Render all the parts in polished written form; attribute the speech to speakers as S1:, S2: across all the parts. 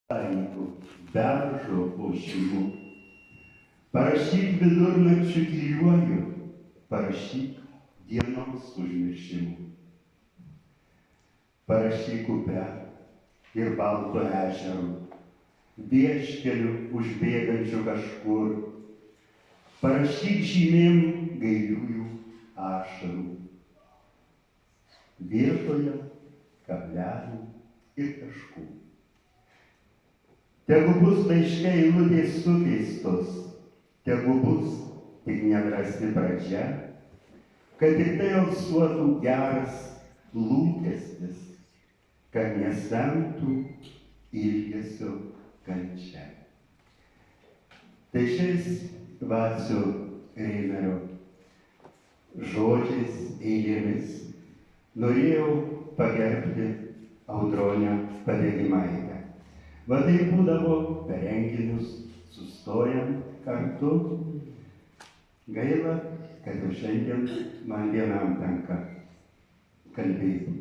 S1: Taiko beržo ošimu. Parašyk vidurnakčiu tyliuoju, parašyk dienos užmiršimu. Parašyk upe ir balto ežeru, vieškeliu užbėgančiu kažkur. Parašyk žymėm gailiųjų ašarų. Vietoje kablelių ir taškų. Tegu bus laiškai eilutės sukeistos, tegu bus tik nedrąsi pradžia, kad tik tai alsuotų geras lūkestis, kad nesemtų ilgesio kančia. Tai šiais Vacio Reimerio žodžiais, eilėmis norėjau pagerbti Audronę Padegimaitę. Va tai būdavo per renginius, sustojant kartu. Gaila, kad jau šiandien man vienam tenka kalbėti.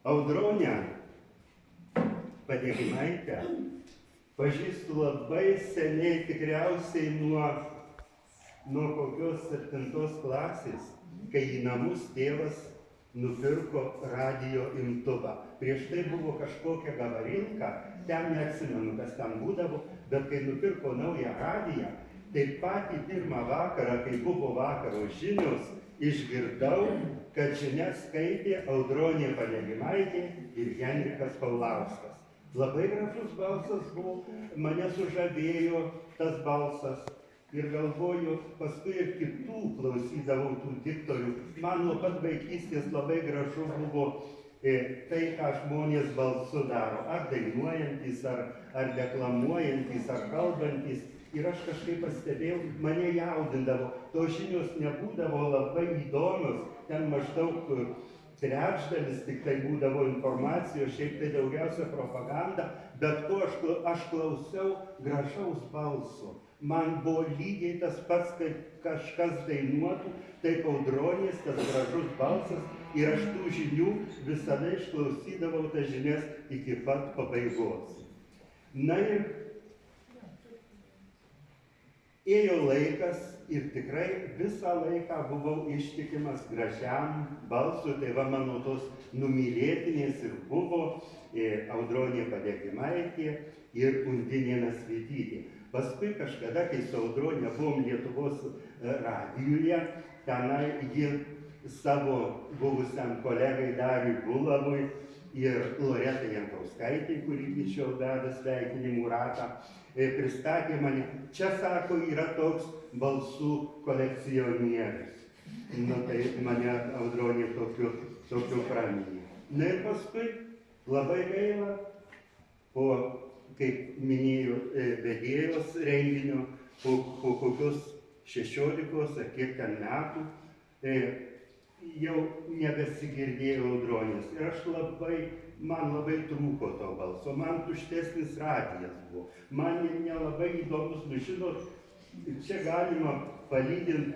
S1: Audronę Padegimaitę pažįstu labai seniai, tikriausiai nuo kokios 7 klasės, kai į namus tėvas nupirko radijo imtuvą. Prieš tai buvo kažkokia gavarinka, ten neatsimenu, kas ten būdavo, bet kai nupirko naują radiją, tai patį pirmą vakarą, kai buvo vakaro žinios, išgirdau, kad žinias skaitė Audronė Padegimaitė ir Henrikas Paulauskas. Labai gražus balsas buvo, mane sužavėjo tas balsas. Ir galvoju, paskui ir kitų klausydavau tų diktorių. Man nuo pat vaikystės labai gražu buvo tai, ką žmonės balsu daro. Ar dainuojantis, ar deklamuojantis, ar kalbantis. Ir aš kažkaip pastebėjau, mane jaudindavo. Tos žinios nebūdavo labai įdomios. Ten maždaug trečdalis tik tai būdavo informacijos, šiaip tai daugiausia propaganda. Bet ko aš klausiau gražaus balso. Man buvo lygiai tas pats, kaip kažkas dainuotų, taip Audronės, tas gražus balsas, ir aš tų žinių visada išklausydavau tas žinias iki pat pabaigos. Na ir ėjo laikas ir tikrai visą laiką buvau ištikimas gražiam balsui, tai va mano tos numylėtinės ir buvo Audronė Padegimaitė ir Undinė Nasvytytė. Paskui kažkada, kai su Audronė buvom Lietuvos radijuje, tenai ji savo buvusiam kolegai Dariui Bulavui ir Loretai Jankauskaitei, kuri iki šiol veda sveikinimų ratą, pristatė mane. Čia, sako, yra toks balsų kolekcionierius. Nu, tai mane Audronė tokiu praminė. Na ir paskui labai gaila, kaip minėjo vedėjos renginio, po kokios 16 ar kiek ten metų, jau nebesigirdėjo Audronės. Ir man labai trūko to balso, man tuštesnis radijas buvo. Man nelabai įdomus, nu žinot, čia galima palyginti,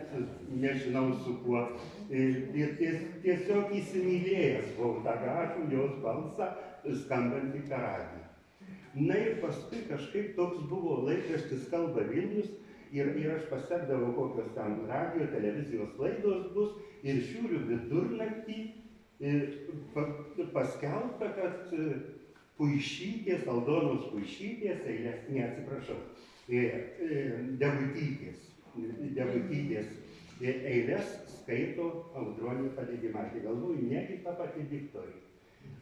S1: nežinau su kuo. Ir tiesiog įsimylėjęs buvau tą gražų jos balsą, skambantį per radiją. Na ir paskui kažkaip toks buvo laikraštis Kalba Vilnius ir aš pasekdavau, kokios ten radijo, televizijos laidos bus ir žiūriu vidurnaktį paskelbta, kad Puišytės, Aldonos Puišytės, Degutytės eiles skaito Audronė Padegimaitė. Galvoju, negi ta pati diktorė.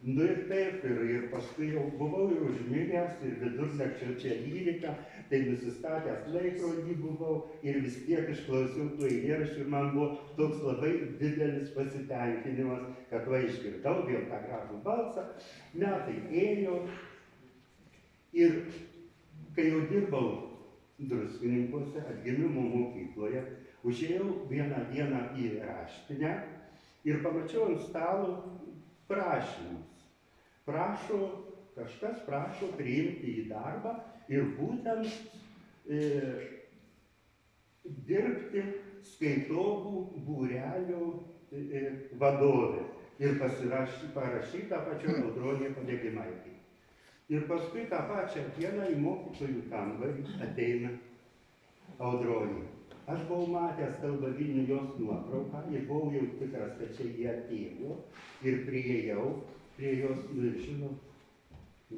S1: Nu ir taip, ir paskui jau buvau ir užmigęs, ir vidurnakčio čia 12, tai nusistatęs laikrodį buvau ir vis tiek išklausiau tų eilėraščių ir man buvo toks labai didelis pasitenkinimas, kad va išgirdau vėl tą gražų balsą, metai ėjo ir kai jau dirbau Druskininkuose, atgimimo mokykloje, užėjau vieną dieną į raštinę ir pamačiau ant stalo prašymus. Kažkas prašo priimti į darbą ir būtent dirbti skaitovų būrelio vadovė. Ir parašyta pačio Audronė Padegimaitė. Ir paskui tą pačią dieną į mokytojų kambarį ateina Audronė. Aš buvau matęs kalbą Vilnių jos nuotrauką ir buvau jau tikras, kad čia jie atėjo ir priėjau prie jos ir žinau,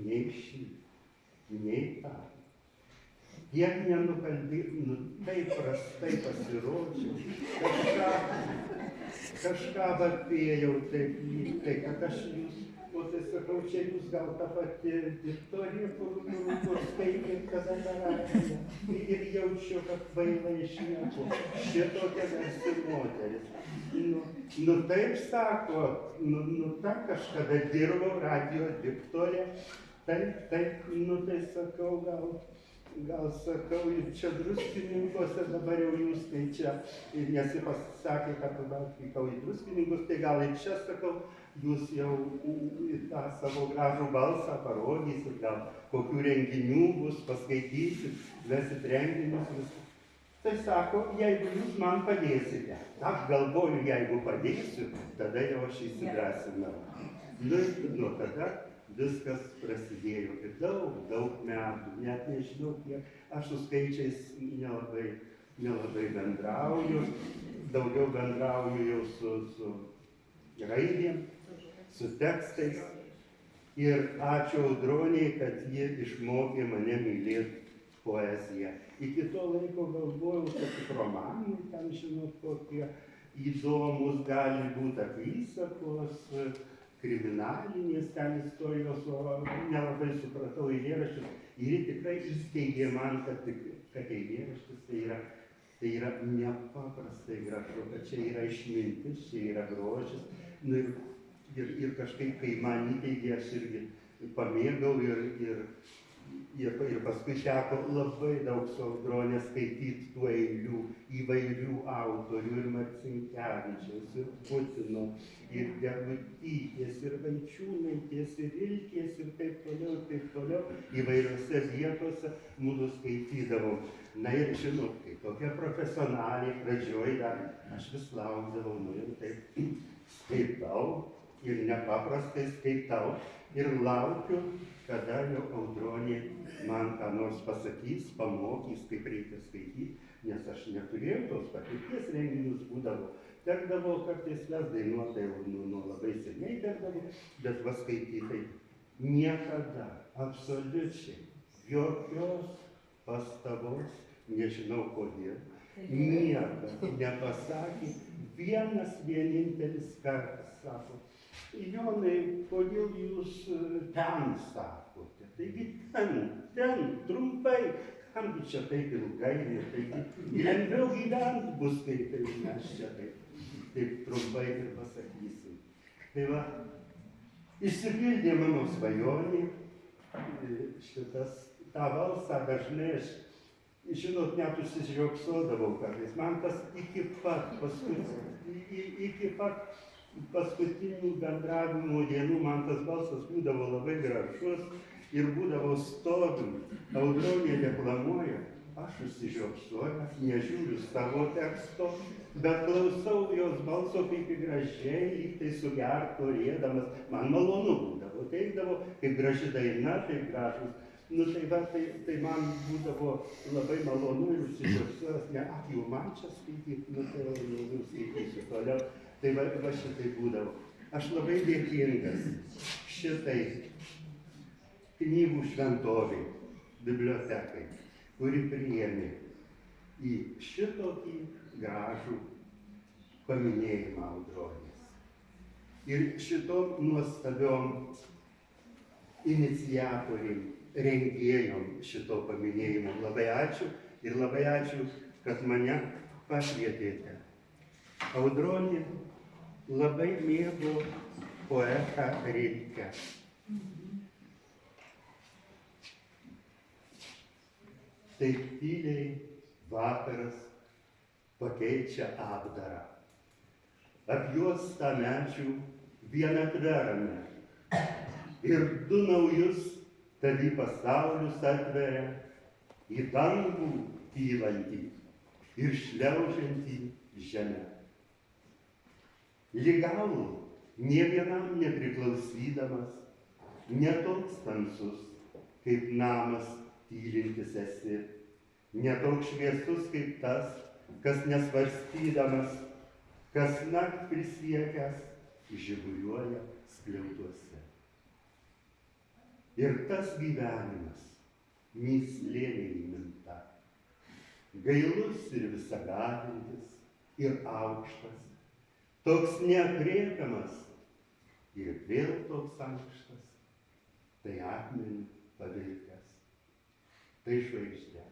S1: nei šį, nei tą. Tiek nenukalbėjau, taip prastai pasirodžiau, kažką vapėjau taip lygiai, kad aš jūs, o tai sakau, čia jūs gal ta pati Viktorija, kur skaitėt kada parašė. Ir jaučiu, kad kvailai šneku, šitokia garsi moteris. Nu taip sako, ta kažkada dirbau radijo diktore, taip, tai sakau, gal sakau, ir čia Druskininkuose dabar jau jūs tai čia, nes jis pasakė, kad atvykau į Druskininkus, tai gal ir čia sakau, jūs jau tą savo gražų balsą parodysit, gal kokių renginių bus, paskaitysit, vesit renginius viską. Tai sako, jeigu jūs man padėsite. Aš galvoju, jeigu padėsiu, tada jau aš įsidrąsinau. Nuo tada viskas prasidėjo ir daug metų, net nežinau kiek, aš su skaičiais nelabai bendrauju, daugiau bendrauju jau su raidėm, su tekstais. Ir ačiū Audronei, kad ji išmokė mane mylėti poeziją. Iki to laiko galvojau, kad tik romanai ten, žinot, kokie įdomus gali būti apysakos, kriminalinės ten istorijos, o nelabai supratau eilėraščius. Ir ji tikrai įsteigė man, kad eilėraštis tai yra nepaprastai gražu, kad čia yra išmintis, čia yra grožis. Nu, ir kažkaip, kai man įteigė, aš irgi pamėgau ir paskui teko labai daug su Audrone skaityti tų eilių įvairių autorių, ir Marcinkevičiaus, ir Putino, ir Degutytės, ir Vaičiūnaitės, ir Rilkės, ir taip toliau, įvairiose vietose mūsų skaitydavom. Na ir žinot, kai tokia profesionaliai pradžioj dar aš vis laukdavau, nu ir taip skaitau, ir nepaprastai skaitau, ir laukiu, kada jau Audronė man ką nors pasakys, pamokys, kaip reikia skaityti, nes aš neturėjau tos patirties, renginius būdavo. Tekdavo kartais mes dainuotai, nu labai seniai tekdavo, bet va skaitytai niekada, absoliučiai, jokios pastabos, nežinau kodėl, niekas nepasakė, vienintelis kartas sako, Jonai, kodėl jūs ten sakote? Taigi ten, trumpai, kamgi čia taip ilgai, taigi lengviau gyvent bus, kaip mes čia taip trumpai ir pasakysim. Tai va, išsipildė mano svajonė, tą balsą dažnai aš, žinot, net užsižiopsodavau kartais. Man tas iki pat paskutinių bendravimo dienų man tas balsas būdavo labai gražus ir būdavo stovim. Audronė deklamuoja, aš užsižiopsojęs, nežiūriu savo teksto, bet klausau jos balso kaip gražiai, lyg tai sugerto rėdamas. Man malonu būdavo, teikdavo, kaip graži daina, taip gražus. Nu tai va, tai man būdavo labai malonu ir užsižiopsojęs, ne, jau man čia skaityti, nu tai jau skaitysiu toliau. Tai va šitai būdavo. Aš labai dėkingas šitai knygų šventoviai, bibliotekai, kuri priėmė į šitokį gražų paminėjimą Audronės. Ir šitom nuostabiom iniciatoriai, rengėjom šito paminėjimo. Labai ačiū ir labai ačiū, kad mane pakvietėte. Audronė labai mėgo poetą Rilkę. Taip tyliai vakaras pakeičia apdarą. Apjuostą medžių vienatvę ramią. Ir du naujus tavį pasaulius atveria, į dangų kylantį ir šliaužiantį žemę. Lygalų nė vienam nepriklausydamas, ne toks tamsus kaip namas tylintis esi, netoks šviesus kaip tas, kas nesvarstydamas, kas nakt prisiekęs, žiburiuoja skliautuose. Ir tas gyvenimas mįslė neįminta, gailus ir visagalintis, ir aukštas, toks neaprėpiamas ir vėl toks aukštas, tai akmeniu pavirtęs, tai žvaigždė.